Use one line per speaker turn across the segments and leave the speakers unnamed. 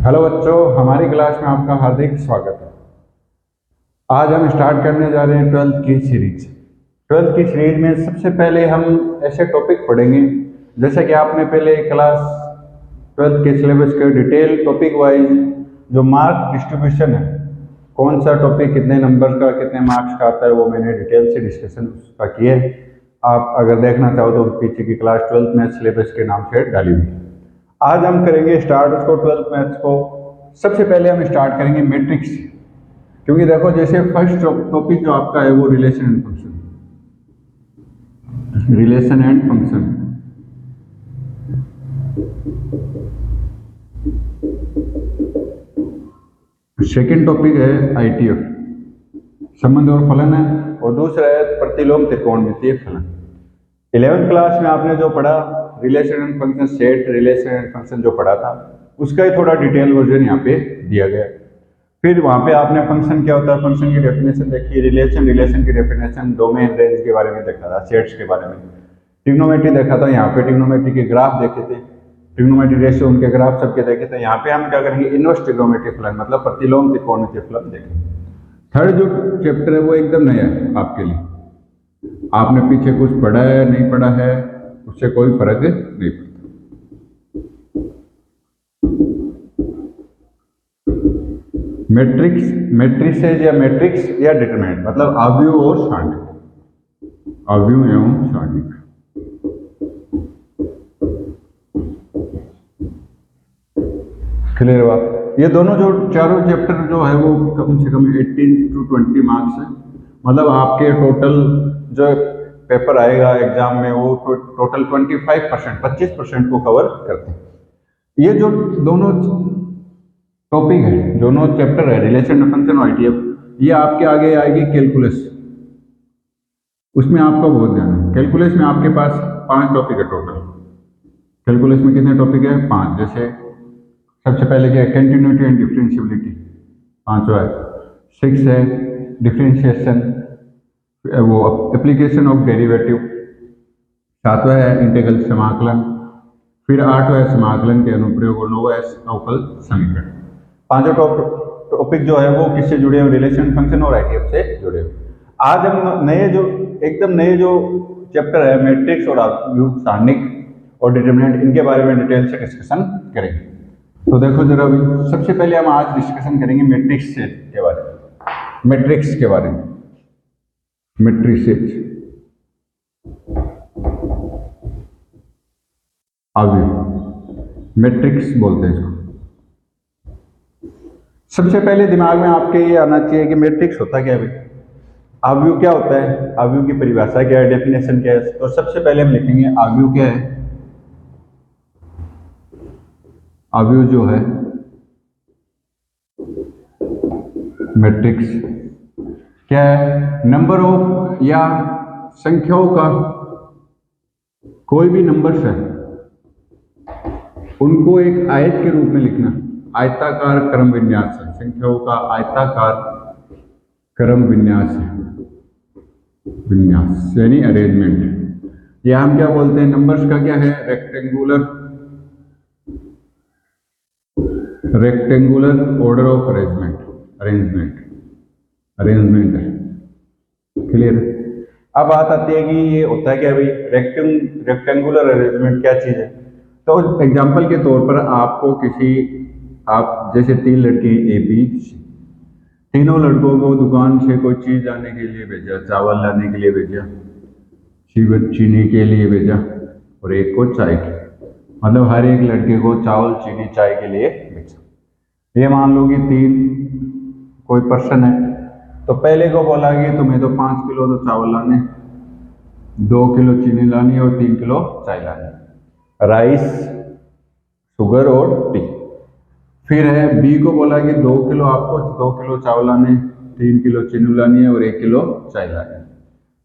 Hello बच्चों, हमारी class में आपका हार्दिक स्वागत है। आज हम स्टार्ट करने जा रहे हैं 12th की सीरीज। 12th की सीरीज में सबसे पहले हम ऐसे टॉपिक पढ़ेंगे जैसे कि आपने पहले क्लास 12th के सिलेबस के डिटेल टॉपिक वाइज जो मार्क डिस्ट्रीब्यूशन है, कौन सा टॉपिक कितने नंबर का कितने मार्क्स का आता है, वो मैंने डिटेल से डिस्कशन उसका किया है। आप अगर देखना चाहो तो पीछे की क्लास 12th में सिलेबस के नाम से डाली हुई है। आज हम करेंगे स्टार्ट उसको 12th मैथ्स को। सबसे पहले हम स्टार्ट करेंगे मैट्रिक्स, क्योंकि देखो जैसे फर्स्ट टॉपिक जो आपका है वो relation and function, relation and function. Second topic है आईटीएफ, संबंध और फलन है, और दूसरा है प्रतिलोम त्रिकोणमितीय फलन। 11th क्लास में आपने जो पढ़ा relation and function set, relation and function जो पढ़ा था उसका ही थोड़ा डिटेल वर्जन यहाँ पे दिया गया। फिर वहाँ पे आपने फंक्शन क्या होता है, फंक्शन की डेफिनेशन देखी, रिलेशन की डेफिनेशन, डोमेन रेंज के बारे में देखा था, सेट्स के बारे में, ट्रिग्नोमेट्री देखा था, यहाँ पे ट्रिग्नोमेट्री के ग्राफ देखे थे, ट्रिग्नोमेट्री रेशियो उनके ग्राफ सबके देखे थे। यहाँ पे हम क्या करेंगे, इनवर्स ट्रिग्नोमेट्री फलन मतलब प्रतिलोम त्रिकोणमितीय फलन देखेंगे। थर्ड जो चैप्टर है वो एकदम नया है आपके लिए, आपने पीछे कुछ पढ़ा है नहीं पढ़ा है उससे कोई फर्क नहीं पड़ता। मैट्रिक्स, मैट्रिसेज या मैट्रिक्स या डिटरमिनेंट मतलब आव्यूह और सारणिक, आव्यूह एवं सारणिक। क्लियर हुआ? ये दोनों जो चारों चैप्टर जो है वो कम से कम 18 to 20 मार्क्स है, मतलब आपके टोटल जो पेपर आएगा एग्जाम में वो टोटल 25%, 25% को कवर करते हैं। ये जो दोनों टॉपिक है, दोनों चैप्टर है, रिलेशन फंक्शन और आईटीएफ, ये आपके आगे आएगी कैलकुलस, उसमें आपका बहुत ध्यान है। कैलकुलस में आपके पास 5 टॉपिक है टोटल। कैलकुलस में कितने टॉपिक है? 5। जैसे सबसे पहले क्या है, कंटिन्यूटी एंड डिफरेंशिएबिलिटी, 5वां है। 6 है डिफरेंशिएशन, वो एप्लीकेशन ऑफ डेरिवेटिव, 7वां है इंटीग्रल समाकलन, फिर 8वां है समाकलन के अनुप्रयोग, और 9वां है अवकल समीकरण। 5 टॉपिक जो है वो किससे जुड़े हुए? रिलेशन फंक्शन और आईटीएफ से जुड़े हुए। आज हम नए जो एकदम नए जो चैप्टर है मैट्रिक्स और आव्यूह सारणिक और डिटरमिनेंट, इनके बारे में डिटेल से डिस्कशन करेंगे। तो देखो जरा अभी सबसे पहले हम आज डिस्कशन करेंगे मैट्रिक्स के बारे में, मैट्रिक्स के बारे में, मैट्रिसेज, आव्यूह, मैट्रिक्स बोलते हैं इसको। सबसे पहले दिमाग में आपके ये आना चाहिए कि मैट्रिक्स होता क्या है, आव्यूह क्या होता है, आव्यूह की परिभाषा क्या है, डेफिनेशन क्या है। तो सबसे पहले हम लिखेंगे आव्यूह क्या है। आव्यूह जो है मैट्रिक्स क्या है? नंबर ऑफ या संख्याओं का, कोई भी नंबर्स है उनको एक आयत के रूप में लिखना, आयताकार क्रम विन्यास है, संख्याओं का आयताकार क्रम विन्यास है, विन्यास यानी अरेंजमेंट। या हम क्या बोलते हैं, नंबर्स का क्या है, rectangular, rectangular order of arrangement, arrangement है। क्लियर? अब बात आती है कि ये होता है क्या भाई, रेक्टेंगुलर अरेंजमेंट क्या चीज है। तो एग्जांपल के तौर पर आपको आप जैसे 3 लड़के ए बी सी, तीनों लड़कों को दुकान से कोई चीज लाने के लिए भेजा, चावल लाने के लिए भेजा, चीनी के लिए भेजा, और एक को चाय के, मतलब हर एक लड़के को चावल चीनी चाय के लिए भेजा। ये मान लो कि 3 कोई पर्सन है, तो पहले को बोला कि तुम्हें तो 5 किलो तो चावल लाने, 2 किलो चीनी लानी और 3 किलो चाय लानी, राइस, शुगर और टी। फिर है बी को बोला कि 2 किलो आपको 2 किलो चावल लाने, 3 किलो चीनी लानी है और 1 किलो चाय लानी है।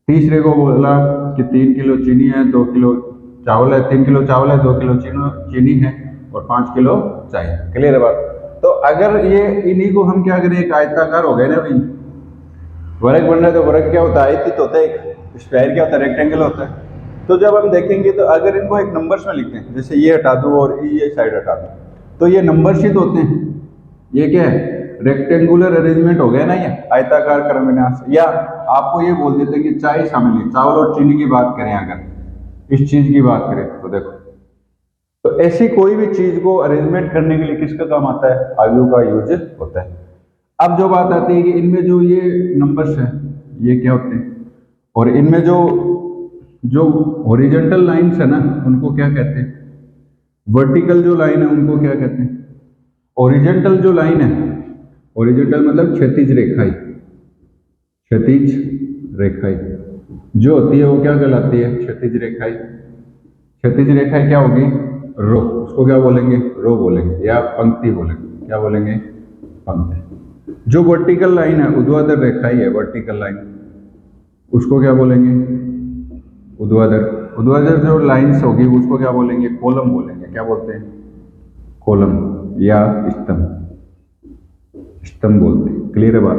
तीसरे को बोला कि 3 किलो चीनी है, 2 किलो चावल है, 3 किलो चावल है, 2 किलो चीनी है और 5 किलो चाय है। क्लियर है बात? तो अगर ये इन्हीं को हम क्या करें, एक आयताकार हो गए ना भाई, वर्ग बन रहा है तो वर्ग क्या होता है, आयतित होता है, स्क्वायर क्या होता है, रेक्टेंगल होता है। तो जब हम देखेंगे तो अगर इनको एक नंबर्स में लिखते हैं, जैसे ये हटा दो और ये साइड हटा दो, तो ये नंबर्स ही तो होते हैं। ये क्या है, रेक्टेंगुलर अरेंजमेंट हो गया ना, ये आयताकार क्रम विन्यास। या आपको ये बोल देते हैं कि चाय शामिल है, चावल और चीनी की बात करें, अगर इस चीज की बात करें तो देखो, तो ऐसी कोई भी चीज को अरेंजमेंट करने के लिए किसका काम आता है, आयु का यूज होता है। अब जो बात आती है कि इनमें जो ये नंबर्स हैं ये क्या होते हैं, और इनमें जो जो हॉरिजॉन्टल लाइंस है ना उनको क्या कहते हैं, वर्टिकल जो लाइन है उनको क्या कहते हैं। हॉरिजॉन्टल जो लाइन है, हॉरिजॉन्टल मतलब क्षैतिज रेखाएं, क्षैतिज रेखाएं जो होती है वो क्या कहलाती है, क्षैतिज रेखाएं। क्षैतिज रेखाएं क्या होगी, रो, उसको क्या बोलेंगे, रो बोलेंगे, या पंक्ति बोलेंगे, क्या बोलेंगे, पंक्ति। जो वर्टिकल लाइन है, ऊर्ध्वाधर रेखाएं है, वर्टिकल लाइन, उसको क्या बोलेंगे, ऊर्ध्वाधर। ऊर्ध्वाधर जो लाइंस होगी उसको क्या बोलेंगे, कॉलम बोलेंगे। क्या बोलते हैं, कॉलम या स्तंभ, स्तंभ बोलते हैं। क्लियर है बात।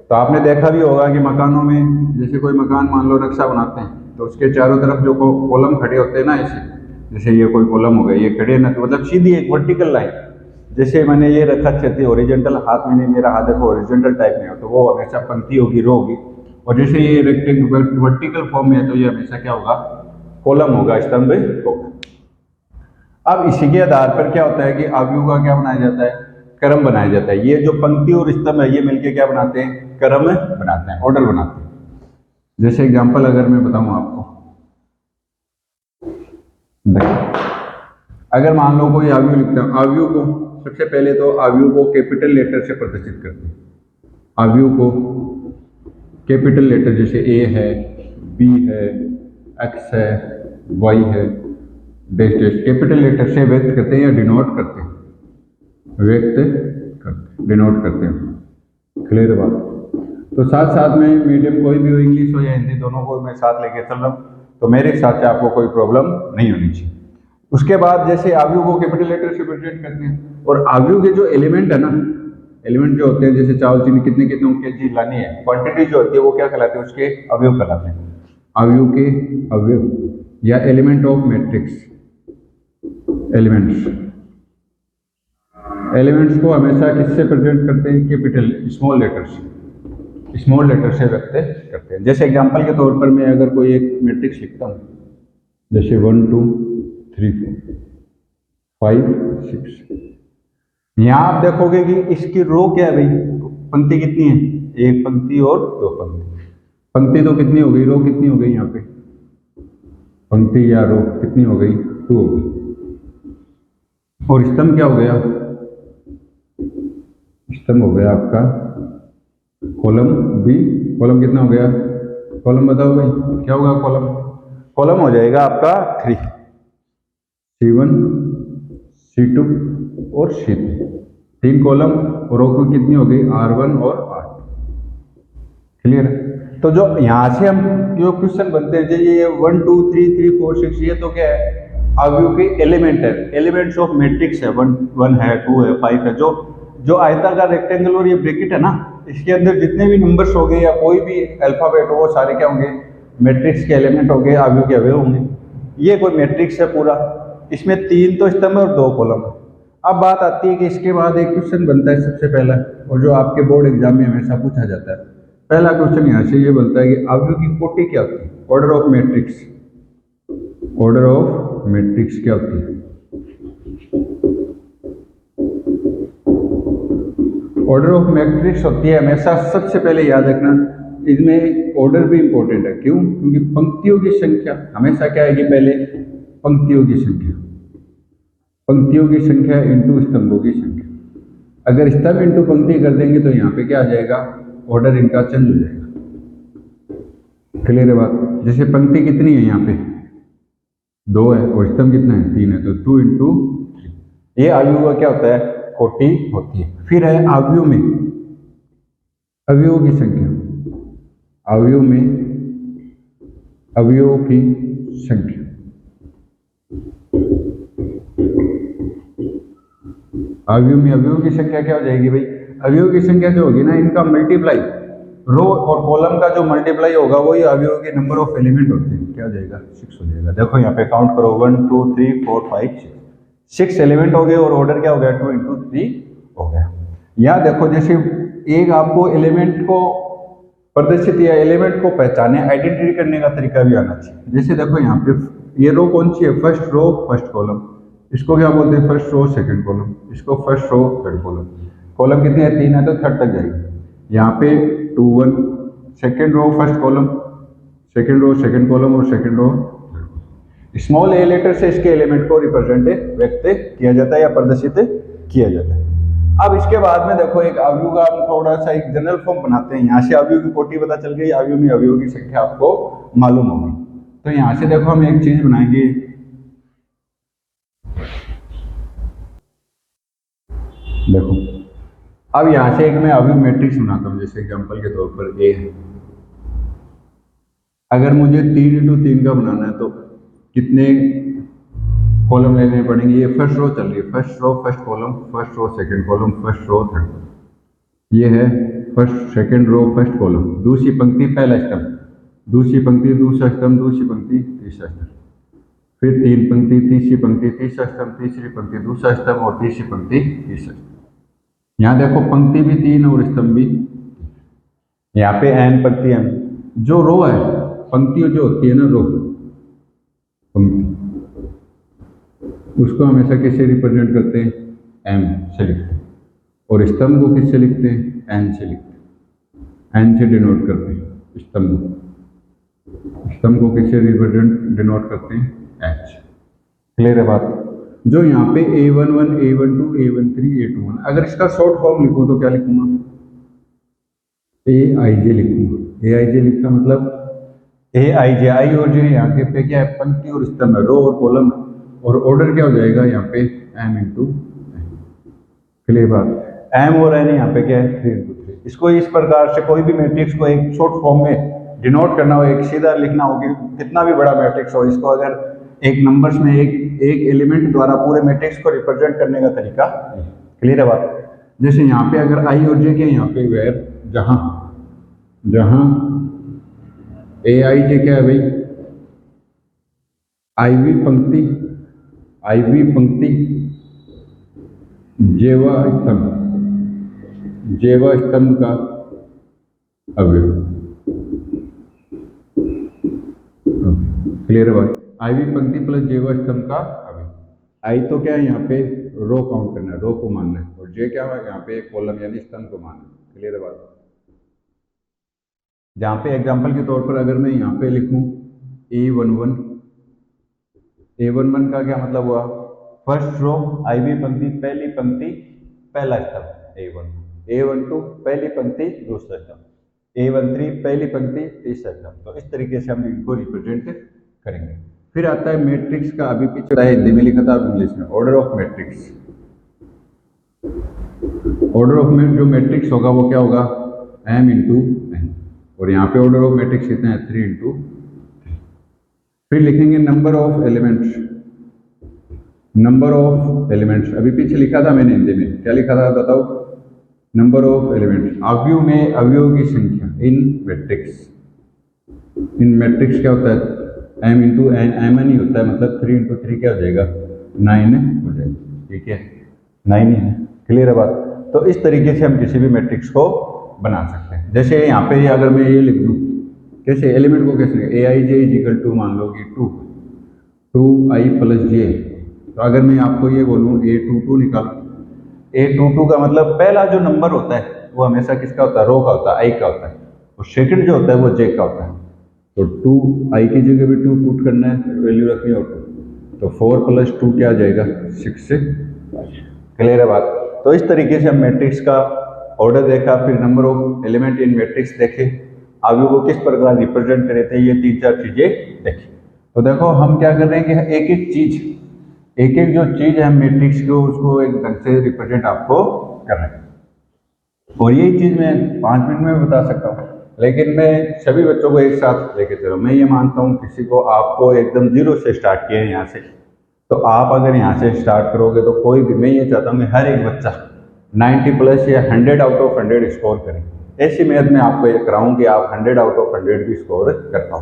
तो आपने देखा भी होगा कि मकानों में, जैसे कोई मकान मान लो नक्शा बनाते हैं तो उसके चारों तरफ जो कॉलम खड़े होते हैं ना, ऐसे जैसे ये कोई कॉलम हो गया, ये खड़े ना, तो मतलब सीधी एक वर्टिकल लाइन, जैसे मैंने ये रखा क्षैतिज ओरिजेंटल हाथ में, नहीं मेरा हाथ देखो ओरिजेंटल टाइप में हो तो वो हमेशा पंक्ति होगी, रो होगी। और जैसे ये रेक्टेंगल वर्टिकल फॉर्म में है तो ये हमेशा क्या होगा, कॉलम होगा, स्तंभ होगा। अब इसी के आधार पर क्या होता है कि अवयव का क्या बनाया जाता है, क्रम बनाया जाता है। ये जो पंक्ति और स्तंभ है ये मिलके क्या बनाते हैं, क्रम बनाते हैं, ऑर्डर बनाते हैं। जैसे एग्जांपल अगर मैं बताऊं आपको, देखो अगर मान लो कोई अवयव लिखता है, अवयव को सबसे पहले तो अवयव को कैपिटल लेटर से प्रदर्शित करते हैं। अवयव को कैपिटल लेटर जैसे ए है, बी है, एक्स है, वाई है, डैश डैश, कैपिटल लेटर से व्यक्त करते हैं या डिनोट करते हैं, व्यक्त करते, डिनोट करते हैं। क्लियर बात। तो साथ साथ में मीडियम कोई भी हो, इंग्लिश हो या हिंदी, दोनों को मैं साथ लेके चल रहा हूँ, तो मेरे हिसाब से आपको कोई प्रॉब्लम नहीं होनी चाहिए। उसके बाद जैसे अवयव को कैपिटल लेटर से प्रेजेंट करते हैं, और अवयव के जो एलिमेंट है ना, एलिमेंट जो होते हैं, जैसे चावल चीनी कितने कितने केजी लानी है, क्वांटिटी जो होती है वो क्या कहलाते हैं, उसके अवयव कहलाते हैं। अवयव के अवयव या element of matrix, elements, elements को हमेशा किससे प्रेजेंट करते हैं, कैपिटल स्मॉल लेटर से, स्मॉल लेटर से व्यक्त करते हैं। जैसे एग्जांपल के तौर पर मैं अगर कोई एक मैट्रिक्स लिखता हूँ, जैसे 1 2 3 4 5 6, यहाँ आप देखोगे कि इसकी रो क्या है भाई, पंक्ति कितनी है, एक पंक्ति और दो पंक्ति। पंक्ति तो कितनी हो गई, रो कितनी हो गई, यहाँ पे पंक्ति या रो कितनी हो गई, 2 हो गई। और स्तंभ क्या हो गया, स्तंभ हो गया आपका कॉलम बी। कॉलम कितना हो गया, कॉलम बताओ भाई क्या होगा, कॉलम, कॉलम हो जाएगा आपका 3, C1 C2 और C3, 3 कॉलम, और रो की कितनी हो गई, R1 और R2। क्लियर है। तो जो यहां से हम जो क्वेश्चन बनते हैं, ये 1 2 3 3 4 6, ये तो क्या है, अवयव के एलिमेंट है, एलिमेंट्स ऑफ मैट्रिक्स है, 1 है, 2 है, 5 है। जो आयताकार रेक्टेंगल और ये ब्रैकेट है ना, इसके अंदर जितने भी नंबर्स हो गए या कोई भी अल्फाबेट हो, वो सारे क्या होंगे, मैट्रिक्स के एलिमेंट होंगे, अवयव के अवयव होंगे। ये कोई मैट्रिक्स है पूरा, इसमें 3 तो स्तंभ और 2 कॉलम है। अब बात आती है कि इसके बाद एक क्वेश्चन बनता है सबसे पहला, और जो आपके बोर्ड एग्जाम में हमेशा पूछा जाता है। पहला क्वेश्चन यहाँ से ये बनता है कि अवयव की कोटि क्या होती है, order of matrix, order of matrix क्या होती है। ऑर्डर ऑफ मैट्रिक्स होती है हमेशा, सबसे पहले याद रखना, इसमें ऑर्डर भी इंपॉर्टेंट है। क्यों, क्योंकि पंक्तियों की संख्या हमेशा क्या आएगी, पहले पंक्तियों की संख्या, पंक्तियों की संख्या इंटू स्तंभों की संख्या। अगर स्तंभ इंटू पंक्ति कर देंगे तो यहाँ पे क्या आ जाएगा, ऑर्डर इनका चेंज हो जाएगा। क्लियर है बात। जैसे पंक्ति कितनी है, यहाँ पे 2 है, और स्तंभ कितना है, 3 है, तो 2 इंटू 3, ये अवयव का क्या होता है, कोटि होती है। फिर है अवयव में, अवयवों की संख्या, अवयव में अवयवों की संख्या, अवयव में अवयवों की संख्या क्या हो जाएगी भाई, अवयव की संख्या जो होगी ना, इनका मल्टीप्लाई, रो और कॉलम का जो मल्टीप्लाई होगा वही अवयव के नंबर ऑफ एलिमेंट होते हैं, क्या हो जाएगा, 6 हो जाएगा। देखो यहाँ पे काउंट करो, 1 2 3 4 5 6 एलिमेंट हो गए, और ऑर्डर क्या हो गया, 2 इंटू 3 हो गया। यहाँ देखो जैसे एक आपको एलिमेंट को प्रदर्शित या एलिमेंट को पहचाने आइडेंटिटी करने का तरीका भी आना चाहिए। जैसे देखो यहाँ पे ये रो कौन सी है, फर्स्ट रो फर्स्ट कॉलम, इसको क्या बोलते हैं, फर्स्ट रो सेकंड कॉलम, इसको first row third column. Column कितने हैं, 3 है तो थर्ड तक जाएगी। यहाँ पे 2 1 second row first column, second row second column और second row. Small A letter से इसके एलिमेंट को रिप्रेजेंट व्यक्त किया जाता है या प्रदर्शित किया जाता है। अब इसके बाद में देखो एक अवयव का हम थोड़ा सा एक जनरल फॉर्म बनाते हैं। यहाँ से अवयव की कोटि पता चल गई, अवयव में अवयव की संख्या आपको मालूम होगी। तो यहाँ से देखो हम एक चीज बनाएंगे, देखो अब यहाँ से एक मैं अवयव मैट्रिक्स बनाता हूँ। जैसे एग्जांपल के तौर पर ए है, अगर मुझे 3 इंटू 3 का बनाना है तो कितने कॉलम लेने पड़ेंगे। ये फर्स्ट रो चल रही है, first row first column, first row second column, first row third column. ये है first second row first column, दूसरी पंक्ति पहला स्तंभ, दूसरी पंक्ति दूसरा स्तंभ, दूसरी पंक्ति तीसरा स्तंभ, फिर 3 पंक्ति, तीसरी पंक्ति तीसरा स्तंभ, तीसरी पंक्ति दूसरा स्तंभ और तीसरी पंक्ति तीसरा स्तंभ। यहाँ देखो पंक्ति भी 3 और स्तंभ भी। यहाँ पे एन पंक्ति एम, जो रो है पंक्ति जो होती है ना रो पंक्ति, उसको हमेशा किससे रिप्रेजेंट करते हैं, एम से लिखते हैं। और स्तंभ को किससे लिखते हैं, एन से लिखते हैं, एन से डिनोट करते हैं स्तंभ को। स्तंभ को किससे रिप्रेजेंट डिनोट करते हैं, एच। क्लियर है बात। जो यहाँ पे A11, A12, A13, A21, अगर इसका शॉर्ट फॉर्म लिखूं तो क्या लिखूंगा, AIJ लिखूंगा। AIJ लिखा मतलब AIJ, आई और जे यहाँ के पे क्या है, पंक्ति और स्तंभ है, रो और कॉलम, और ऑर्डर क्या हो जाएगा यहाँ पे M इंटू। क्लियर बात। M और N यहाँ पे क्या है 3 इंटू 3। इसको इस प्रकार से कोई भी मैट्रिक्स को एक शॉर्ट फॉर्म में डिनोट करना हो, एक सीधा लिखना हो कि कितना भी बड़ा मैट्रिक्स हो, इसको अगर एक नंबर्स में एक एलिमेंट द्वारा पूरे मैट्रिक्स को रिप्रेजेंट करने का तरीका। क्लियर है बात। जैसे यहाँ पे अगर आई और जे के यहाँ पे वेर जहां जहां AIJ क्या है भाई, IV पंक्ति, IV पंक्ति, जेवा स्तंभ, जेवा स्तंभ का अवयव। क्लियर है बात। IV पंक्ति प्लस जेवा स्तंभ का अवयव। आई तो क्या है यहाँ पे रो काउंट करना है, रो को मानना है, और जे क्या है यहाँ पे कॉलम यानी स्तंभ को मानना है। क्लियर है बात। जहाँ पे एग्जाम्पल के तौर पर अगर मैं यहाँ पे लिखूं A11, A11 का क्या मतलब हुआ, फर्स्ट रो IV पंक्ति पहली पंक्ति पहला स्तंभ A1, A12 पहली पंक्ति दूसरा स्तंभ, A13 पहली पंक्ति तीसरा स्तंभ। तो इस तरीके से हम इनको रिप्रेजेंट करेंगे। फिर आता है मैट्रिक्स का, अभी पीछे हिंदी में लिखा था, अब इंग्लिश में, order of matrix. Order of जो मैट्रिक्स होगा वो क्या होगा, M इंटू N, और यहाँ पे ऑर्डर ऑफ मैट्रिक्स कितना है 3 इंटू 3। फिर लिखेंगे number of elements, number of elements, अभी पीछे लिखा था मैंने हिंदी में, क्या लिखा था बताओ, नंबर ऑफ एलिमेंट्स, अवयव में अवयव की संख्या इन मैट्रिक्स। इन मैट्रिक्स क्या होता है, M इंटू N, M ही होता है, मतलब 3 इंटू 3 क्या हो जाएगा 9 हो जाएगा। ठीक है, 9 ही है। क्लियर है बात। तो इस तरीके से हम किसी भी मैट्रिक्स को बना सकते हैं। जैसे यहाँ पे अगर मैं ये लिख दूँ, कैसे एलिमेंट को कैसे, AIJ इज इक्वल टू मान लो कि 2I प्लस J। तो अगर मैं आपको ये बोलूँ A22 निकालो, A22 का मतलब पहला जो नंबर होता है वो हमेशा किसका होता है, रो का होता है, I का होता है, और सेकंड जो होता है वो J का होता है। तो 2I की जगह भी 2 पुट करना है, वैल्यू रखनी है 2, तो 4 प्लस 2 क्या आ जाएगा 6 से। क्लियर है बात। तो इस तरीके से हम मैट्रिक्स का ऑर्डर देखा, फिर number of element in matrix देखे, अवयव को किस प्रकार रिप्रेजेंट करे थे, ये 3-4 चीजें देखी। तो देखो हम क्या कर रहे हैं कि एक एक चीज, एक एक जो चीज है मैट्रिक्स को, उसको एक ढंग से रिप्रेजेंट आपको कर रहे हैं। और यही चीज मैं 5 मिनट में बता सकता हूँ, लेकिन मैं सभी बच्चों को एक साथ लेके चलो। मैं ये मानता हूँ किसी को आपको एकदम जीरो से स्टार्ट किया है यहाँ से, तो आप अगर यहाँ से स्टार्ट करोगे तो कोई भी, मैं ये चाहता हूँ कि हर एक बच्चा 90 प्लस या 100 आउट ऑफ 100 स्कोर करें। ऐसी मेहनत में आपको ये कराऊँ कि आप 100 आउट ऑफ 100 भी स्कोर कर पाओ।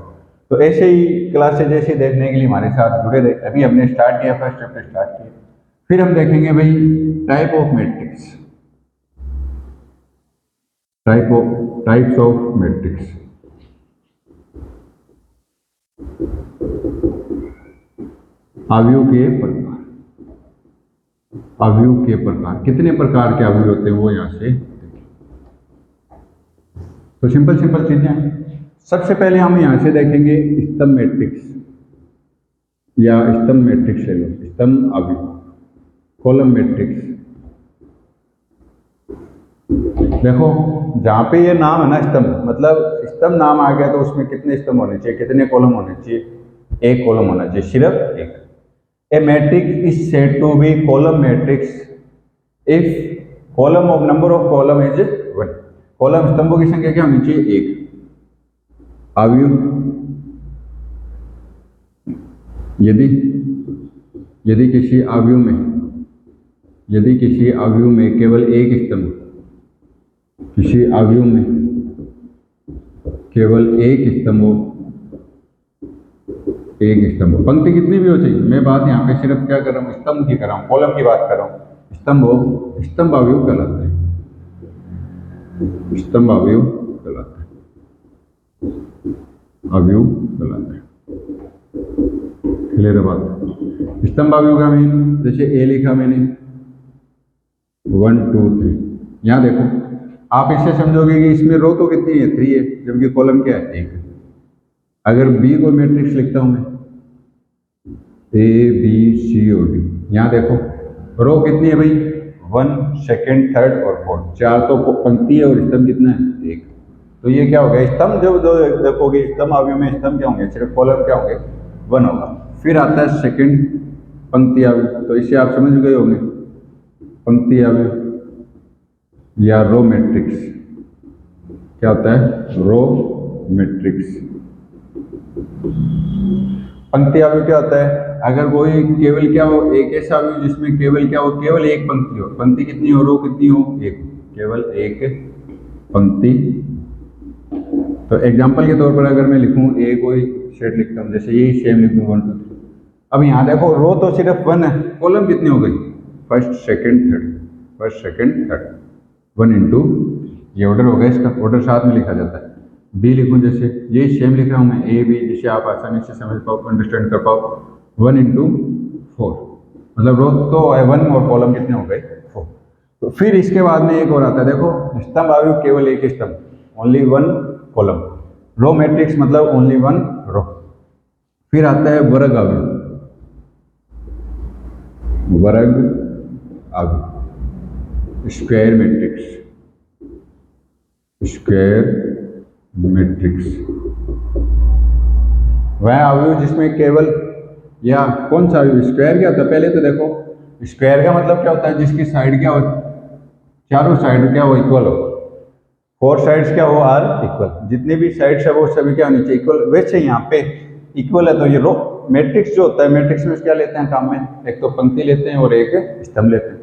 तो ऐसे ही क्लासेज ऐसे देखने के लिए हमारे साथ जुड़े रहे। अभी हमने स्टार्ट किया, फर्स्ट चैप्टर स्टार्ट किया। फिर हम देखेंगे भाई type of matrix. Types of matrix. अवयव के प्रकार, अवयव के प्रकार, कितने प्रकार के अवयव होते हैं वो यहां से देखिए। तो सिंपल सिंपल चीजें हैं। सबसे पहले हम यहां से देखेंगे स्तंभ मैट्रिक्स या स्तंभ मैट्रिक्स ले लो, स्तंभ अवयव, कॉलम मैट्रिक्स। देखो जहां पे ये नाम है ना स्तंभ, मतलब स्तंभ नाम आ गया तो उसमें कितने स्तंभ होने चाहिए, कितने कॉलम होने चाहिए, एक कॉलम होना चाहिए, सिर्फ एक। A matrix is said to be column matrix if column of number of column is 1। Column स्तंभों की संख्या क्या होनी चाहिए, एक। अवयव, यदि किसी अवयव में केवल एक स्तंभ, किसी अवयव में केवल एक स्तंभ हो, पंक्ति कितनी भी हो चाहिए, मैं बात यहाँ पे सिर्फ क्या कर रहा हूँ, स्तंभ की कर रहा हूँ, कॉलम की बात कर रहा हूँ। स्तंभ अवयव कहलाता है, स्तंभ अवयव कहलाता है, अवयव कहलाता है। क्लियर बात। स्तंभ अवयव का मीन, जैसे ए लिखा मैंने 1 2 3, यहाँ देखो आप इससे समझोगे कि इसमें रो तो कितनी है, 3 है, जबकि कॉलम क्या है, 1। अगर बी को मैट्रिक्स लिखता हूं मैं, ए बी सी और डी, यहाँ देखो रो कितनी है भाई, 1 2 3 और 4, 4 तो पंक्ति है और स्तंभ कितना है, 1। तो ये क्या हो गया, स्तंभ जब देखोगे स्तंभ अवयव में स्तंभ क्या होंगे, सिर्फ कॉलम क्या होंगे, 1 होगा। फिर आता है सेकंड पंक्ति अवयव, तो इससे आप समझ गए होंगे, पंक्ति अवयव या रो मैट्रिक्स। क्या होता है, रो मैट्रिक्स। पंक्ति अवयव क्या होता है, अगर कोई केवल क्या हो, एक ऐसा अवयव जिसमें केवल क्या हो, केवल एक पंक्ति हो, पंक्ति कितनी हो, रो कितनी हो, एक, केवल एक पंक्ति। तो एग्जांपल के तौर पर अगर मैं लिखूं, ए कोई सेट लिखता हूं, जैसे यही सेम लिख दूं 1 2 3। अब यहाँ देखो रो तो सिर्फ 1 है, कॉलम कितनी हो गई, फर्स्ट सेकंड थर्ड, 1 इंटू, ये ऑर्डर हो गया, इसका ऑर्डर साथ में लिखा जाता है। बी लिखूं, जैसे ये सेम लिख रहा हूं मैं, ए बी, जिसे आप आसानी से समझ पाओ, अंडरस्टैंड कर पाओ, 1 इंटू 4, मतलब रो तो 1 और कॉलम कितने हो गए, 4। तो फिर इसके बाद में एक और आता है, देखो स्तंभ अवयव केवल एक स्तंभ, ओनली 1 कॉलम, रो मैट्रिक्स मतलब ओनली 1 रो। फिर आता है वर्ग अवयव, स्क्वायर मैट्रिक्स, वह अवयव जिसमें केवल, या कौन सा अवयव, स्क्वायर क्या होता है, पहले तो देखो स्क्वायर का मतलब क्या होता है, जिसकी साइड क्या हो, चारों साइड क्या हो, इक्वल हो, 4 साइड्स क्या हो, आर इक्वल, जितने भी साइड्स है वो सभी क्या होनी चाहिए, इक्वल। वैसे यहाँ पे इक्वल है, तो ये रो मैट्रिक्स जो होता है, मैट्रिक्स में क्या लेते हैं काम में, एक तो पंक्ति लेते हैं और एक स्तंभ लेते हैं।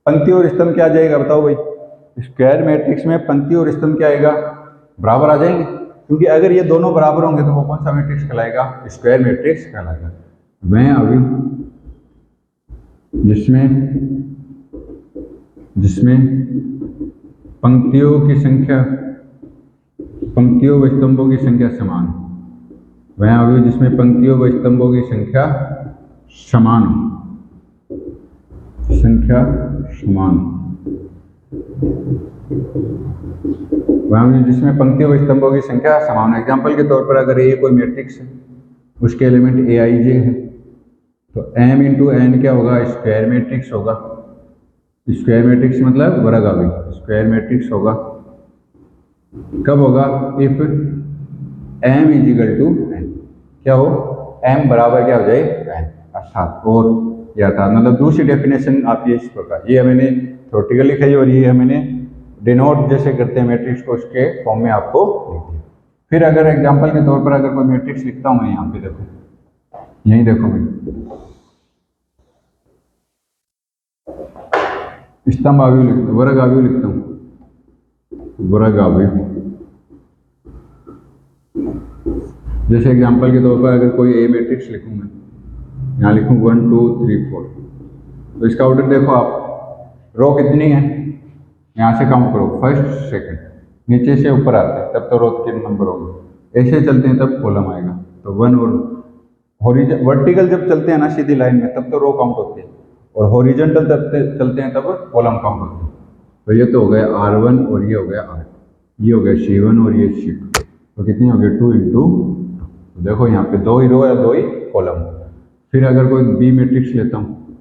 पंक्ति और स्तंभ क्या आ जाएगा बताओ भाई, स्क्वायर मैट्रिक्स में पंक्ति और स्तंभ क्या आएगा, बराबर आ जाएंगे, क्योंकि अगर ये दोनों बराबर होंगे तो वो कौन सा मैट्रिक्स कहलाएगा, स्क्वायर मैट्रिक्स कहलाएगा। वह अवयव जिसमें पंक्तियों की संख्या, पंक्तियों व स्तंभों की संख्या समान, वह अवयव जिसमें पंक्तियों व स्तंभों की संख्या समान, वह जिसमें पंक्तियों व स्तंभों की संख्या समान। एग्जाम्पल के तौर पर अगर ये कोई मैट्रिक्स है, उसके एलिमेंट ए आई जे है, तो एम इंटू एन क्या होगा, स्क्वायर मैट्रिक्स होगा। स्क्वायर मैट्रिक्स मतलब वर्ग अवयव, स्क्वायर मैट्रिक्स होगा, कब होगा, if M is equal to N, क्या हो, एम बराबर क्या हो जाए, एन, अर्थात, और यह था, मतलब दूसरी डेफिनेशन आती है इस प्रकार, ये मैंने थ्योरेटिकल लिखा है और ये मैंने डिनोट जैसे करते हैं मैट्रिक्स को, उसके फॉर्म में आपको लिख दिया। फिर अगर एग्जांपल के तौर पर अगर कोई मैट्रिक्स लिखता हूं मैं, यहाँ पे देखो, यही देखो मैं, स्तंभ अवयव लिखता हूँ, वर्ग अवयव लिखता हूँ, वर्ग अवयव, जैसे एग्जांपल के तौर पर अगर कोई ए मैट्रिक्स लिखूँ मैं, यहाँ लिखूँ 1 2 3 4, तो इसका ऑर्डर देखो आप, रो कितनी है, यहाँ से काउंट करो, फर्स्ट सेकंड, नीचे से ऊपर आते हैं तब तो रो के नंबर होंगे, ऐसे चलते हैं तब कॉलम आएगा। तो 1 और हॉरिजॉन्टल वर्टिकल जब चलते हैं ना सीधी लाइन में तब तो रो काउंट होती है, और हॉरिजॉन्टल चलते हैं तब कॉलम काउंट होती है। तो ये तो हो गया R1 और ये हो गया R, ये हो गया C1 और ये C2। तो कितनी हो गई 2 इंटू, तो देखो यहाँ पे 2 ही रो या 2 ही कॉलम। फिर अगर कोई बी मैट्रिक्स लेता हूँ,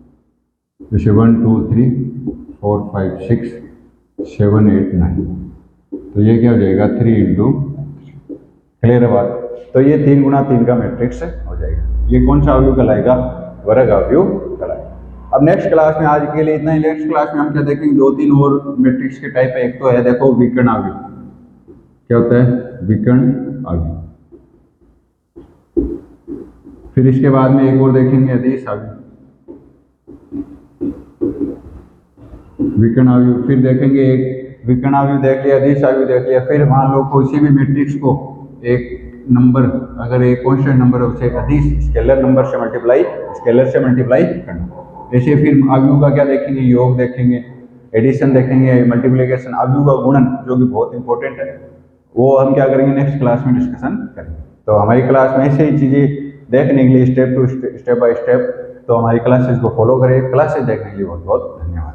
जैसे 1 2 3 4 5 6 7 8 9, तो ये क्या हो जाएगा 3 इंटू, क्लियर है बात। तो ये 3 गुणा 3 का मैट्रिक्स हो जाएगा। ये कौन सा अवयव कहलाएगा, वर्ग अवयव कहलाएगा। अब नेक्स्ट क्लास में, आज के लिए इतना ही। नेक्स्ट क्लास में हम क्या देखेंगे, 2-3 और मैट्रिक्स के टाइप है। एक तो है देखो विकर्ण अवयव, क्या होता है विकर्ण अवयव। फिर इसके बाद में एक और देखेंगे अदिश अवयव, विकर्ण अवयव। फिर देखेंगे एक विकर्ण अवयव देख लिया, अदिश अवयव देख लिया। फिर मान लो किसी भी मैट्रिक्स को एक नंबर, अगर एक कांस्टेंट नंबर है उसे अदिश स्केलर नंबर से मल्टीप्लाई, स्केलर से मल्टीप्लाई करना। ऐसे फिर अवयव का क्या देखेंगे, योग देखेंगे, एडिशन देखेंगे, मल्टीप्लिकेशन, अवयव का गुणन जो कि बहुत इंपॉर्टेंट है, वो हम क्या करेंगे नेक्स्ट क्लास में डिस्कशन करेंगे। तो हमारी क्लास में ऐसे ही चीज़ें देखने के लिए स्टेप बाय स्टेप, तो हमारी क्लासेस को फॉलो करें। क्लासेस देखने के लिए बहुत बहुत धन्यवाद।